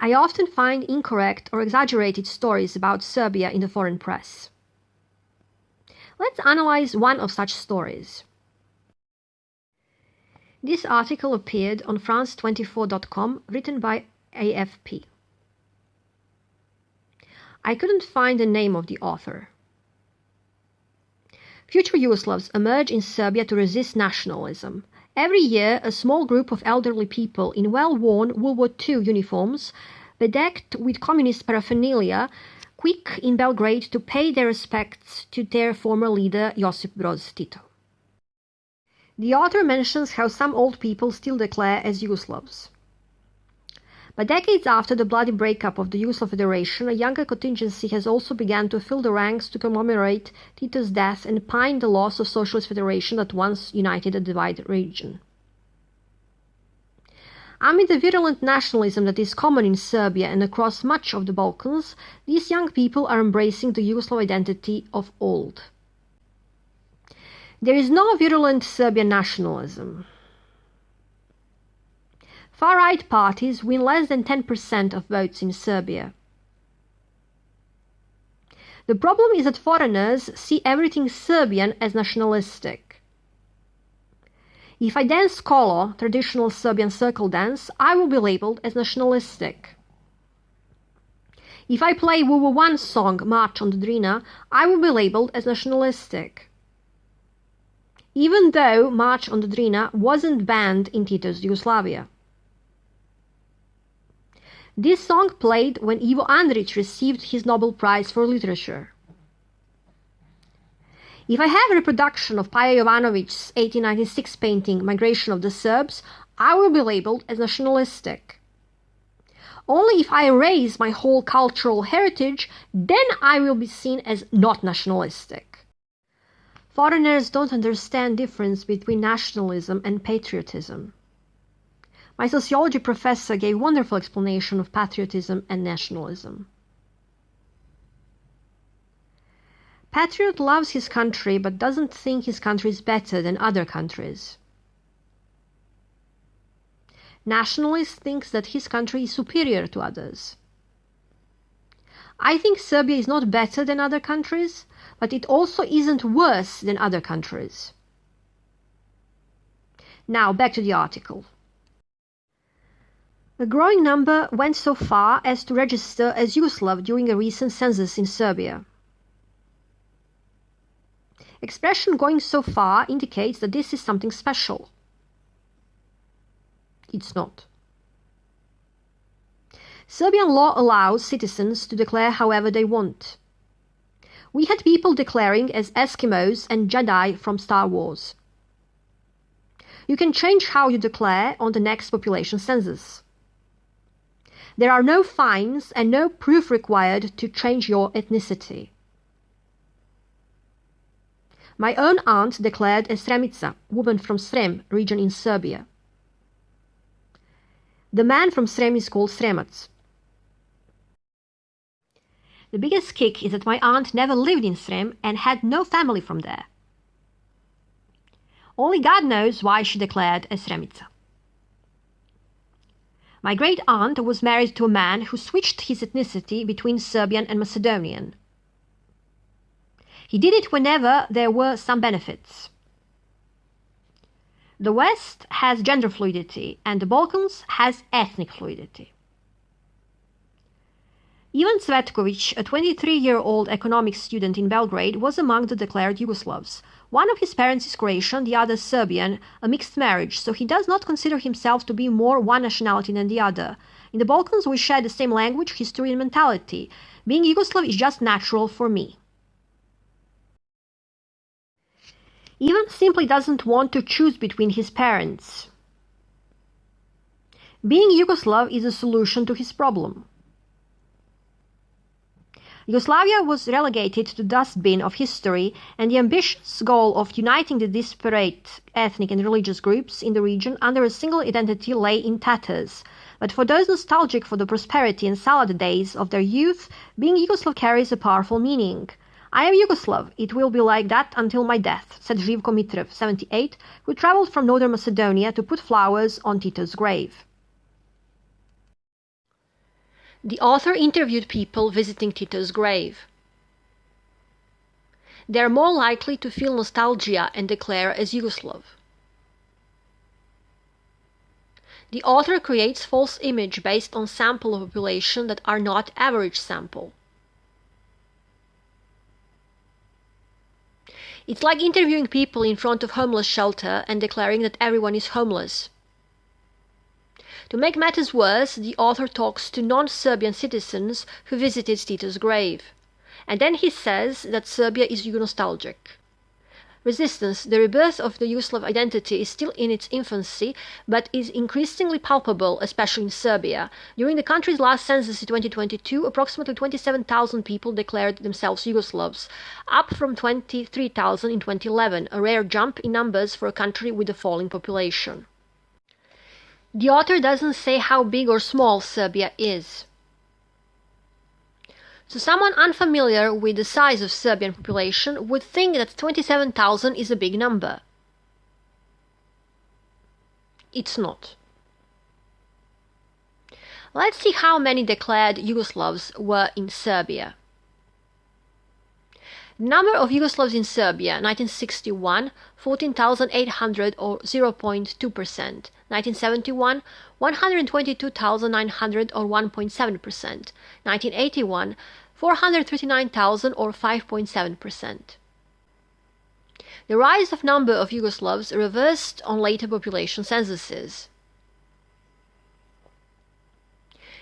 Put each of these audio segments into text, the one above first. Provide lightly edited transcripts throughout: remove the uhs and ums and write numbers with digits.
I often find incorrect or exaggerated stories about Serbia in the foreign press. Let's analyze one of such stories. This article appeared on France24.com, written by AFP. I couldn't find the name of the author. Future Yugoslavs emerge in Serbia to resist nationalism. Every year, a small group of elderly people in well-worn World War II uniforms, bedecked with communist paraphernalia, quick in Belgrade to pay their respects to their former leader Josip Broz Tito. The author mentions how some old people still declare as Yugoslavs. But decades after the bloody breakup of the Yugoslav Federation, a younger contingency has also begun to fill the ranks to commemorate Tito's death and pine the loss of Socialist Federation that once united a divided region. Amid the virulent nationalism that is common in Serbia and across much of the Balkans, these young people are embracing the Yugoslav identity of old. There is no virulent Serbian nationalism. Far-right parties win less than 10% of votes in Serbia. The problem is that foreigners see everything Serbian as nationalistic. If I dance kolo, traditional Serbian circle dance, I will be labeled as nationalistic. If I play WW1 song, March on the Drina, I will be labeled as nationalistic. Even though March on the Drina wasn't banned in Tito's Yugoslavia. This song played when Ivo Andrić received his Nobel Prize for Literature. If I have a reproduction of Paja Jovanović's 1896 painting Migration of the Serbs, I will be labeled as nationalistic. Only if I erase my whole cultural heritage, then I will be seen as not nationalistic. Foreigners don't understand the difference between nationalism and patriotism. My sociology professor gave wonderful explanation of patriotism and nationalism. Patriot loves his country but doesn't think his country is better than other countries. Nationalist thinks that his country is superior to others. I think Serbia is not better than other countries, but it also isn't worse than other countries. Now, back to the article. A growing number went so far as to register as Yugoslav during a recent census in Serbia. Expression "going so far" indicates that this is something special. It's not. Serbian law allows citizens to declare however they want. We had people declaring as Eskimos and Jedi from Star Wars. You can change how you declare on the next population census. There are no fines and no proof required to change your ethnicity. My own aunt declared as Sremica, woman from Srem region in Serbia. The man from Srem is called Sremac. The biggest kick is that my aunt never lived in Srem and had no family from there. Only God knows why she declared as Sremica. My great-aunt was married to a man who switched his ethnicity between Serbian and Macedonian. He did it whenever there were some benefits. The West has gender fluidity and the Balkans has ethnic fluidity. Ivan Cvetković, a 23-year-old economics student in Belgrade, was among the declared Yugoslavs. One of his parents is Croatian, the other Serbian, a mixed marriage, so he does not consider himself to be more one nationality than the other. In the Balkans we share the same language, history and mentality. Being Yugoslav is just natural for me. Ivan simply doesn't want to choose between his parents. Being Yugoslav is a solution to his problem. Yugoslavia was relegated to the dustbin of history, and the ambitious goal of uniting the disparate ethnic and religious groups in the region under a single identity lay in tatters. But for those nostalgic for the prosperity and salad days of their youth, being Yugoslav carries a powerful meaning. I am Yugoslav, it will be like that until my death, said Živko Mitrev, 78, who travelled from northern Macedonia to put flowers on Tito's grave. The author interviewed people visiting Tito's grave. They are more likely to feel nostalgia and declare as Yugoslav. The author creates false image based on sample of population that are not average sample. It's like interviewing people in front of homeless shelter and declaring that everyone is homeless. To make matters worse, the author talks to non-Serbian citizens who visited Tito's grave. And then he says that Serbia is Yugo-nostalgic. Resistance, the rebirth of the Yugoslav identity, is still in its infancy, but is increasingly palpable, especially in Serbia. During the country's last census in 2022, approximately 27,000 people declared themselves Yugoslavs, up from 23,000 in 2011, a rare jump in numbers for a country with a falling population. The author doesn't say how big or small Serbia is. So someone unfamiliar with the size of Serbian population would think that 27,000 is a big number. It's not. Let's see how many declared Yugoslavs were in Serbia. The number of Yugoslavs in Serbia, 1961, 14,800 or 0.2%. 1971, 122,900 or 1.7%. 1981, 439,000 or 5.7%. The rise of number of Yugoslavs reversed on later population censuses.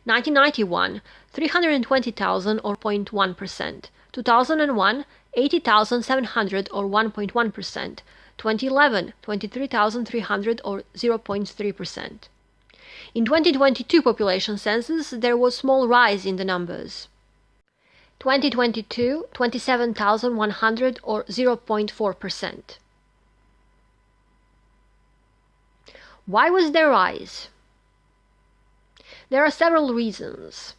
1991, 320,000 or 0.1%. 2001, 80,700 or 1.1%. 2011, 23,300 or 0.3%. In 2022 population census, there was small rise in the numbers. 2022, 27,100 or 0.4%. Why was there rise? There are several reasons.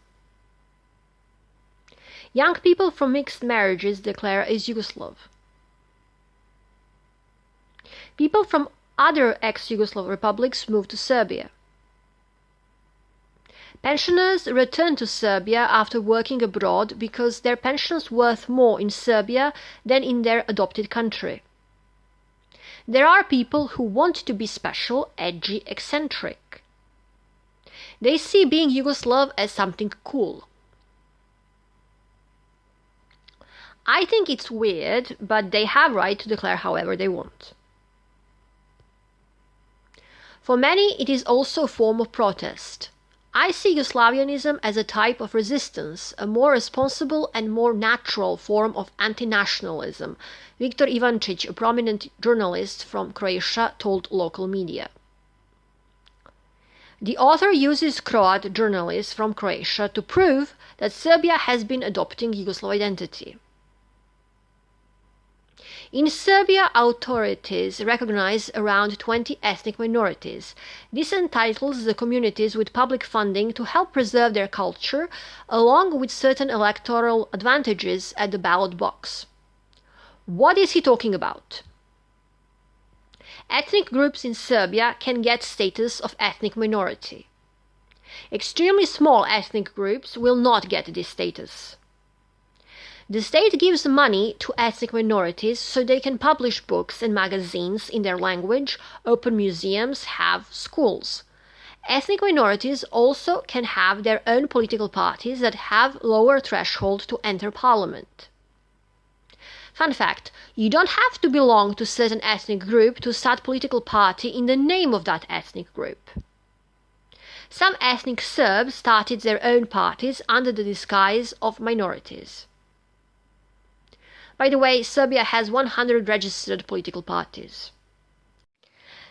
Young people from mixed marriages declare as Yugoslav. People from other ex-Yugoslav republics move to Serbia. Pensioners return to Serbia after working abroad because their pensions worth more in Serbia than in their adopted country. There are people who want to be special, edgy, eccentric. They see being Yugoslav as something cool. I think it's weird, but they have right to declare however they want. For many, it is also a form of protest. I see Yugoslavianism as a type of resistance, a more responsible and more natural form of anti-nationalism, Viktor Ivančić, a prominent journalist from Croatia, told local media. The author uses Croat journalists from Croatia to prove that Serbia has been adopting Yugoslav identity. In Serbia, authorities recognize around 20 ethnic minorities. This entitles the communities with public funding to help preserve their culture, along with certain electoral advantages at the ballot box. What is he talking about? Ethnic groups in Serbia can get status of ethnic minority. Extremely small ethnic groups will not get this status. The state gives money to ethnic minorities so they can publish books and magazines in their language, open museums, have schools. Ethnic minorities also can have their own political parties that have lower threshold to enter parliament. Fun fact, you don't have to belong to a certain ethnic group to start political party in the name of that ethnic group. Some ethnic Serbs started their own parties under the disguise of minorities. By the way, Serbia has 100 registered political parties.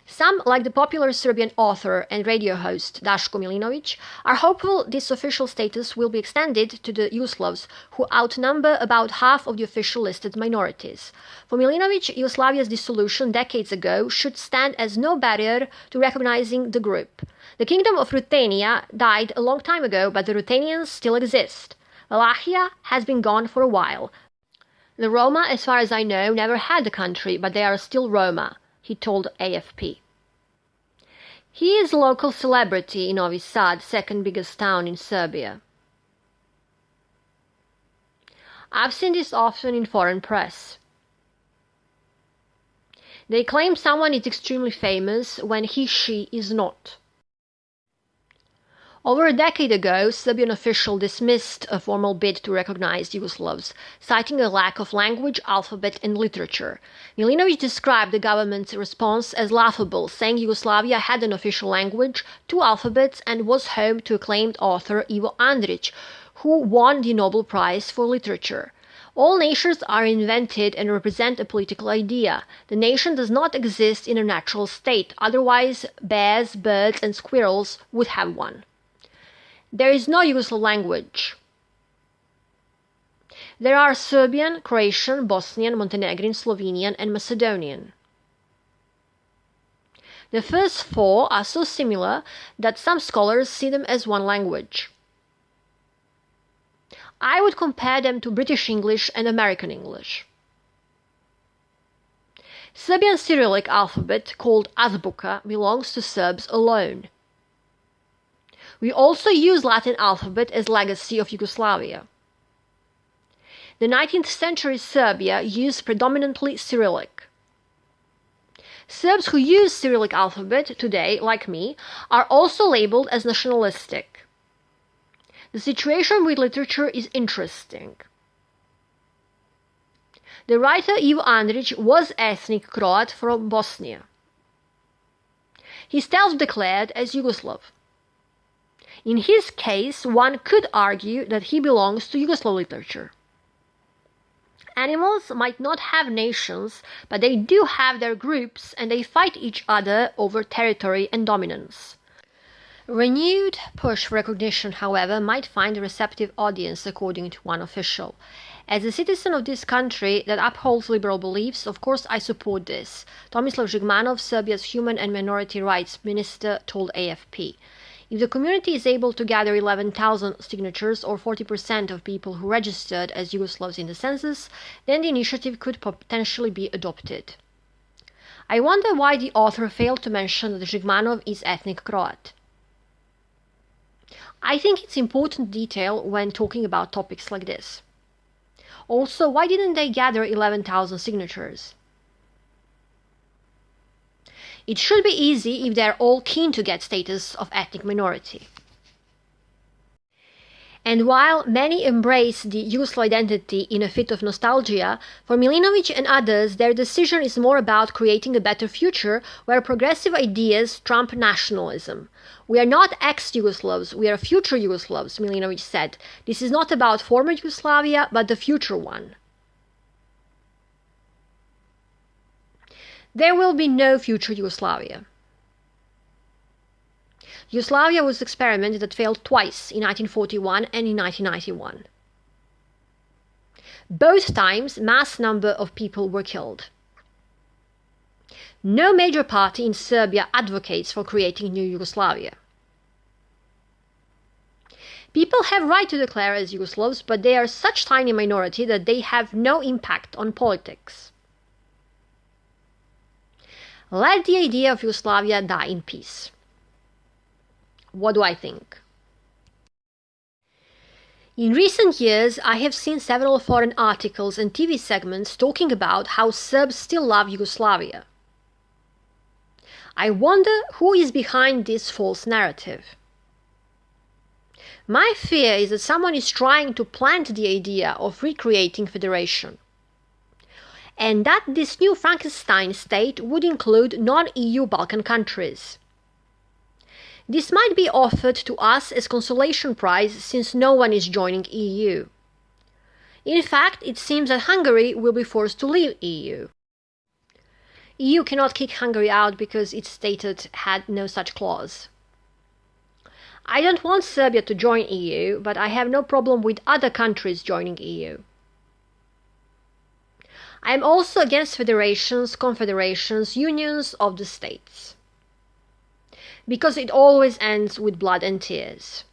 Some, like the popular Serbian author and radio host Daško Milinović, are hopeful this official status will be extended to the Yugoslavs, who outnumber about half of the official listed minorities. For Milinović, Yugoslavia's dissolution decades ago should stand as no barrier to recognizing the group. The kingdom of Ruthenia died a long time ago, but the Ruthenians still exist. Wallachia has been gone for a while. The Roma, as far as I know, never had a country, but they are still Roma, he told AFP. He is a local celebrity in Novi Sad, second biggest town in Serbia. I've seen this often in foreign press. They claim someone is extremely famous when he/she is not. Over a decade ago, Serbian officials dismissed a formal bid to recognize Yugoslavs, citing a lack of language, alphabet, and literature. Milinovic described the government's response as laughable, saying Yugoslavia had an official language, 2 alphabets, and was home to acclaimed author Ivo Andrić, who won the Nobel Prize for Literature. All nations are invented and represent a political idea. The nation does not exist in a natural state, otherwise bears, birds, and squirrels would have one. There is no Yugoslav language. There are Serbian, Croatian, Bosnian, Montenegrin, Slovenian, and Macedonian. The first 4 are so similar that some scholars see them as one language. I would compare them to British English and American English. Serbian Cyrillic alphabet, called Azbuka, belongs to Serbs alone. We also use Latin alphabet as legacy of Yugoslavia. The 19th century Serbia used predominantly Cyrillic. Serbs who use Cyrillic alphabet today, like me, are also labeled as nationalistic. The situation with literature is interesting. The writer Ivo Andrić was ethnic Croat from Bosnia. He self-declared as Yugoslav. In his case, one could argue that he belongs to Yugoslav literature. Animals might not have nations, but they do have their groups, and they fight each other over territory and dominance. Renewed push for recognition, however, might find a receptive audience, according to one official. As a citizen of this country that upholds liberal beliefs, of course I support this, Tomislav Žigmanov, Serbia's Human and Minority Rights Minister, told AFP. If the community is able to gather 11,000 signatures, or 40% of people who registered as Yugoslavs in the census, then the initiative could potentially be adopted. I wonder why the author failed to mention that Žigmanov is ethnic Croat. I think it's important detail when talking about topics like this. Also, why didn't they gather 11,000 signatures? It should be easy if they're all keen to get status of ethnic minority. And while many embrace the Yugoslav identity in a fit of nostalgia, for Milinovic and others, their decision is more about creating a better future where progressive ideas trump nationalism. We are not ex-Yugoslavs, we are future Yugoslavs, Milinovic said. This is not about former Yugoslavia, but the future one. There will be no future Yugoslavia. Yugoslavia was an experiment that failed twice, in 1941 and in 1991. Both times, mass number of people were killed. No major party in Serbia advocates for creating new Yugoslavia. People have right to declare as Yugoslavs, but they are such tiny minority that they have no impact on politics. Let the idea of Yugoslavia die in peace. What do I think? In recent years, I have seen several foreign articles and TV segments talking about how Serbs still love Yugoslavia. I wonder who is behind this false narrative. My fear is that someone is trying to plant the idea of recreating federation, and that this new Frankenstein state would include non-EU Balkan countries. This might be offered to us as consolation prize since no one is joining EU. In fact, it seems that Hungary will be forced to leave EU. EU cannot kick Hungary out because its statute had no such clause. I don't want Serbia to join EU, but I have no problem with other countries joining EU. I am also against federations, confederations, unions of the states, because it always ends with blood and tears.